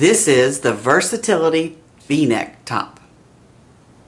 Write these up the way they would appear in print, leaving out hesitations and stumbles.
This is the Versatility V-neck top.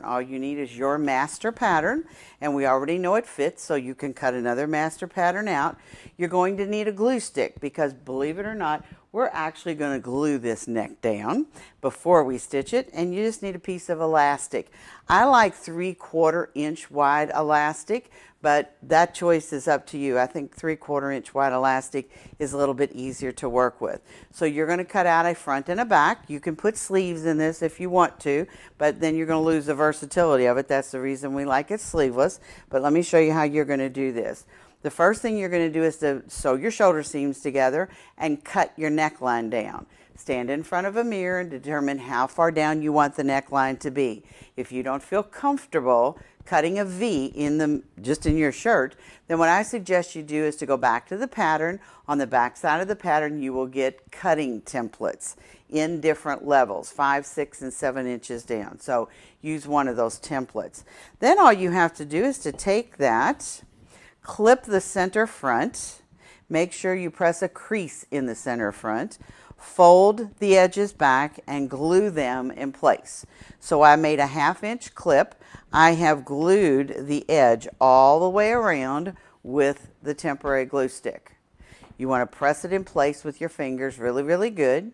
All you need is your master pattern, and we already know it fits, so you can cut another master pattern out. You're going to need a glue stick because, believe it or not, we're actually going to glue this neck down before we stitch it, and you just need a piece of elastic. I like 3/4 inch wide elastic, but that choice is up to you. I think 3/4 inch wide elastic is a little bit easier to work with. So you're going to cut out a front and a back. You can put sleeves in this if you want to, but then you're going to lose the versatility of it. That's the reason we like it sleeveless. But let me show you how you're going to do this. The first thing you're going to do is to sew your shoulder seams together and cut your neckline down. Stand in front of a mirror and determine how far down you want the neckline to be. If you don't feel comfortable cutting a V just in your shirt, then what I suggest you do is to go back to the pattern. On the back side of the pattern, you will get cutting templates in different levels, 5, 6, and 7 inches down. So use one of those templates. Then all you have to do is to take that, clip the center front, make sure you press a crease in the center front, fold the edges back and glue them in place. So I made a 1/2 inch clip. I have glued the edge all the way around with the temporary glue stick. You want to press it in place with your fingers really, really good.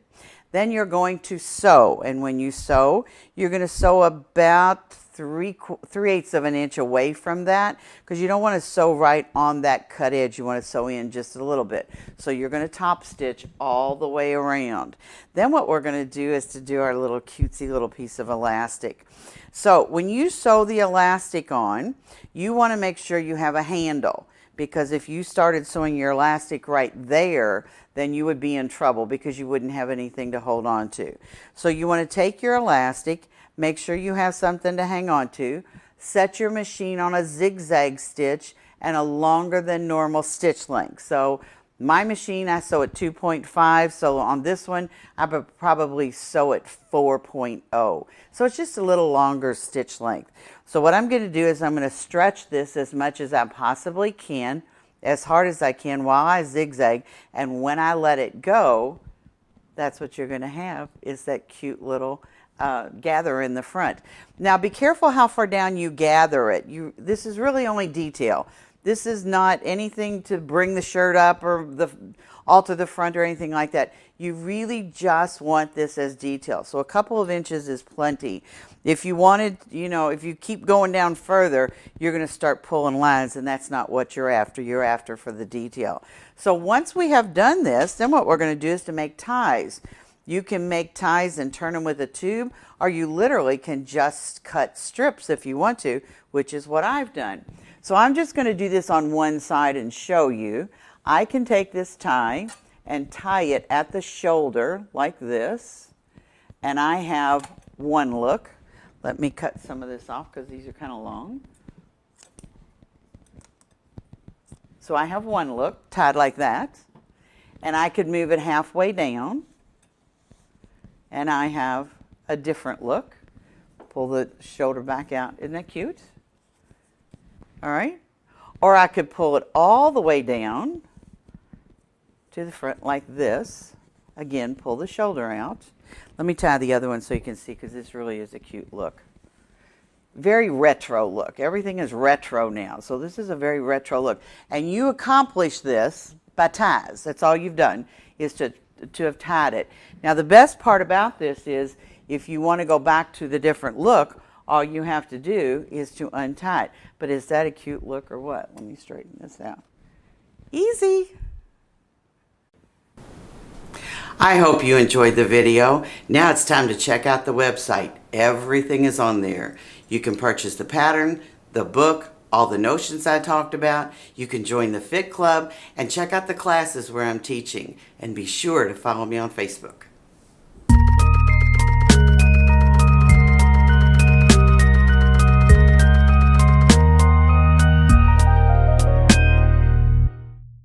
Then you're going to sew, and when you sew, you're going to sew about 3/8 of an inch away from that, because you don't want to sew right on that cut edge. You want to sew in just a little bit. So you're going to top stitch all the way around. Then what we're going to do is to do our little cutesy little piece of elastic. So when you sew the elastic on, you want to make sure you have a handle, because if you started sewing your elastic right there, then you would be in trouble because you wouldn't have anything to hold on to. So you want to take your elastic, make sure you have something to hang on to, set your machine on a zigzag stitch and a longer than normal stitch length. So my machine, I sew at 2.5, so on this one, I would probably sew at 4.0. So it's just a little longer stitch length. So what I'm going to do is I'm going to stretch this as much as I possibly can, as hard as I can while I zigzag, and when I let it go, that's what you're going to have, is that cute little gather in the front. Now be careful how far down you gather it. This is really only detail. This is not anything to bring the shirt up or alter the front or anything like that. You really just want this as detail. So a couple of inches is plenty. If you wanted, if you keep going down further, you're going to start pulling lines, and that's not what you're after. You're after for the detail. So once we have done this, then what we're going to do is to make ties. You can make ties and turn them with a tube, or you literally can just cut strips if you want to, which is what I've done. So I'm just going to do this on one side and show you. I can take this tie and tie it at the shoulder like this, and I have one look. Let me cut some of this off because these are kind of long. So I have one look tied like that, and I could move it halfway down, and I have a different look. Pull the shoulder back out. Isn't that cute? All right. Or I could pull it all the way down to the front like this. Again, pull the shoulder out. Let me tie the other one so you can see, because this really is a cute look. Very retro look. Everything is retro now. So this is a very retro look. And you accomplish this by ties. That's all you've done, is to have tied it. Now the best part about this is, if you want to go back to the different look, all you have to do is to untie it. But is that a cute look or what? Let me straighten this out. Easy. I hope you enjoyed the video. Now it's time to check out the website. Everything is on there. You can purchase the pattern, the book, all the notions I talked about. You can join the Fit Club and check out the classes where I'm teaching. And be sure to follow me on Facebook.